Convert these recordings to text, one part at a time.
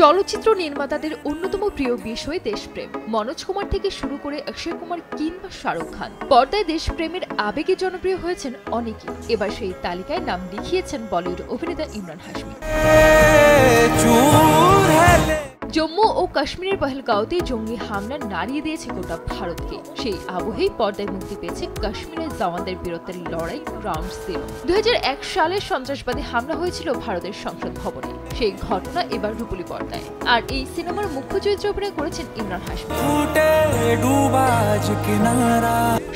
চলচ্চিত্র নির্মাতাদের অন্যতম প্রিয় বিষয় দেশপ্রেম। মনোজ কুমার থেকে শুরু করে অক্ষয় কুমার কিংবা শাহরুখ খান, পর্দায় দেশপ্রেমের আবেগে জনপ্রিয় হয়েছেন অনেকেই। এবার সেই তালিকায় নাম লিখিয়েছেন বলিউড অভিনেতা ইমরান হাশমি। জম্মু ও কাশ্মীরের পহেলগাঁওতে জঙ্গি হামলা নাড়িয়ে দিয়েছে গোটা ভারতকে। সেই আবহেই পর্দায় মুক্তি পেয়েছে কাশ্মীরের জওয়ানদের বীরত্বের লড়াই গ্রাউন্ড জিরো। 2001 সালে সন্ত্রাসবাদী হামলা হয়েছিল ভারতের সংসদ ভবনে। সেই ঘটনা এবার রূপলি পর্দায়। আর এই সিনেমার মুখ্য চরিত্রে অভিনয় করেছেন ইমরান হাশমি।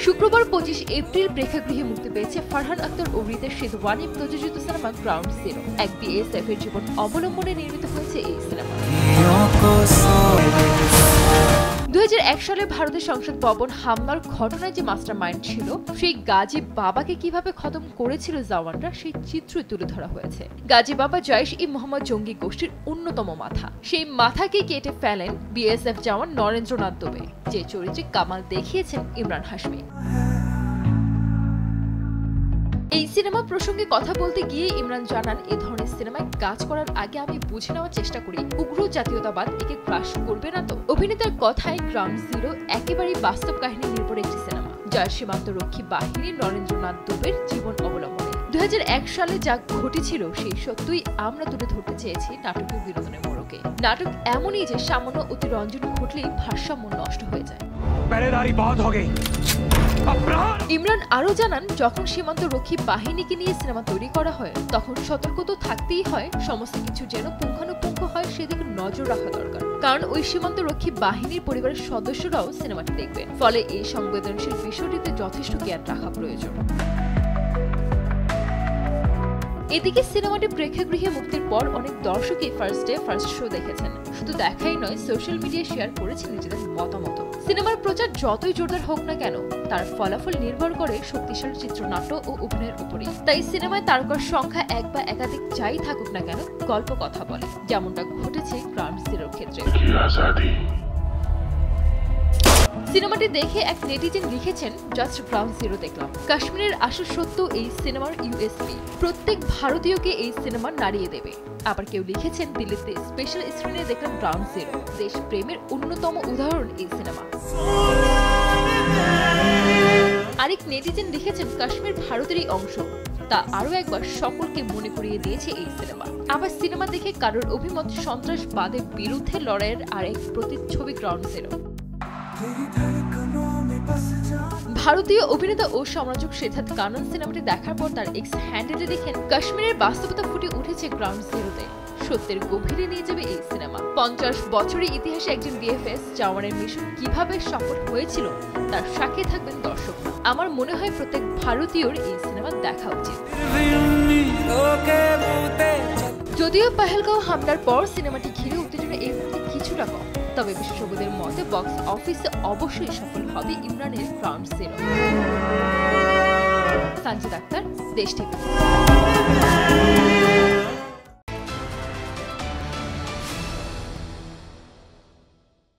শুক্রবার 25 এপ্রিল প্রেক্ষাগৃহে মুক্তি পেয়েছে ফারহান আখতার অমৃতের সেদওয়ানি প্রযোজিত সিনেমা গ্রাউন্ড জিরো। এক বিএসএফ এর জীবন অবলম্বনে নির্মিত হয়েছে এই সিনেমা। 2001 সালে ভারতের সংসদ ভবন হামলার ঘটনায় যে মাস্টার মাইন্ড ছিল, সেই গাজী বাবাকে কিভাবে খতম করেছিল জওয়ানরা, সেই চিত্র তুলে ধরা হয়েছে। গাজী বাবা জৈশ-ই-মোহাম্মদ জঙ্গি গোষ্ঠীর অন্যতম মাথা। সেই মাথাকে কেটে ফেলেন বিএসএফ জওয়ান নরেন্দ্রনাথ দুবে, যে চরিত্রে কামাল দেখিয়েছেন ইমরান হাশমি। এই সিনেমা প্রসঙ্গে কথা বলতে গিয়ে ইমরান জানান, এ ধরনের সিনেমায় কাজ করার আগে আমি বুঝে নেওয়ার চেষ্টা করি উগ্র জাতীয়তাবাদ একে ক্রাশ করবে না তো। অভিনেতার কথায় গ্রাউন্ড জিরো একেবারেই বাস্তব কাহিনী নির্ভর একটি সিনেমা, যার সীমান্তরক্ষী বাহিনী নরেন্দ্রনাথ দুবের জীবন অবলম্বনে। 2001 সালে যা ঘটেছিল সেই সত্যই আমরা তুলে ধরতে চেয়েছি নাটকীয় বিনোদনের মোড়কে। নাটক এমনই যে সামান্য অতিরঞ্জন ঘটলেই ভারসাম্য নষ্ট হয়ে যায়। ইমরান আরো জানান, যখন সীমান্তরক্ষী বাহিনীকে নিয়ে সিনেমা তৈরি করা হয় তখন সতর্ক তো থাকতেই হয়, সমস্ত কিছু যেন পুঙ্খানুপুঙ্খ হয় সেদিকে নজর রাখা দরকার। কারণ ওই সীমান্তরক্ষী বাহিনীর পরিবারের সদস্যরাও সিনেমাটি দেখবেন, ফলে এই সংবেদনশীল বিষয়টিতে যথেষ্ট জ্ঞান রাখা প্রয়োজন। এদিকে সিনেমাটি প্রেক্ষাগৃহে মুক্তির পর অনেক দর্শকই ফার্স্ট ডে ফার্স্ট শো দেখেছেন। শুধু দেখাই নয়, সোশ্যাল মিডিয়ায় শেয়ার করেছেন নিজেদের মতামত। সিনেমার প্রচার যতই জোরদার হোক না কেন, তার ফলাফল নির্ভর করে শক্তিশালী চিত্রনাট্য ও অভিনয়ের উপরেই। তাই সিনেমায় তারকার সংখ্যা এক বা একাধিক যাই থাকুক না কেন, গল্প কথা বলে, যেমনটা ঘটেছে গ্রাউন্ড জিরোর ক্ষেত্রে। সিনেমাটি দেখে এক নেটিজেন লিখেছেন, জাস্ট গ্রাউন্ড জিরো দেখলাম। কাশ্মীরের আসল সত্য এই সিনেমার ইউএসপি, প্রত্যেক ভারতীয়কে এই সিনেমা নাড়িয়ে দেবে। আবার কেউ লিখেছেন, দিল্লিতে স্পেশাল স্ক্রিনে দেখলাম গ্রাউন্ড জিরো, দেশ প্রেমের অন্যতম উদাহরণ এই সিনেমা। আরেক নেটিজেন লিখেছেন, কাশ্মীর ভারতেরই অংশ, তা আরো একবার সকলকে মনে করিয়ে দিয়েছে এই সিনেমা। আবার সিনেমা দেখে কারোর অভিমত, সন্ত্রাসবাদের বিরুদ্ধে লড়াইয়ের আরেক প্রতিচ্ছবি গ্রাউন্ড জিরো। ভারতীয় অভিনেতা ও সমালোচক সিদ্ধার্থ কানন সিনেমাটি দেখার পর তার এক্স হ্যান্ডেলে লিখেন, কাশ্মীরের বাস্তবতা ফুটে উঠেছে গ্রাউন্ড জিরোতে, সত্যের গভীরে নিয়ে যাবে এই সিনেমা। 50 বছরের ইতিহাসে একজন বিএফএস জওয়ানের মিশন কিভাবে সফল হয়েছিল তার সাক্ষী থাকবেন দর্শক। আমার মনে হয় প্রত্যেক ভারতীয়র এই সিনেমা দেখা উচিত। যদিও পহেলগাঁও হামলার পর সিনেমাটি ঘিরে উত্তেজনা এই মুহূর্তে কিছুটা কম, তবে বিশেষজ্ঞদের মতে বক্স অফিসে অবশ্যই সফল হবে ইমরানের গ্রাউন্ড জিরো। সঞ্জিত আক্তার, দেশ টিভি।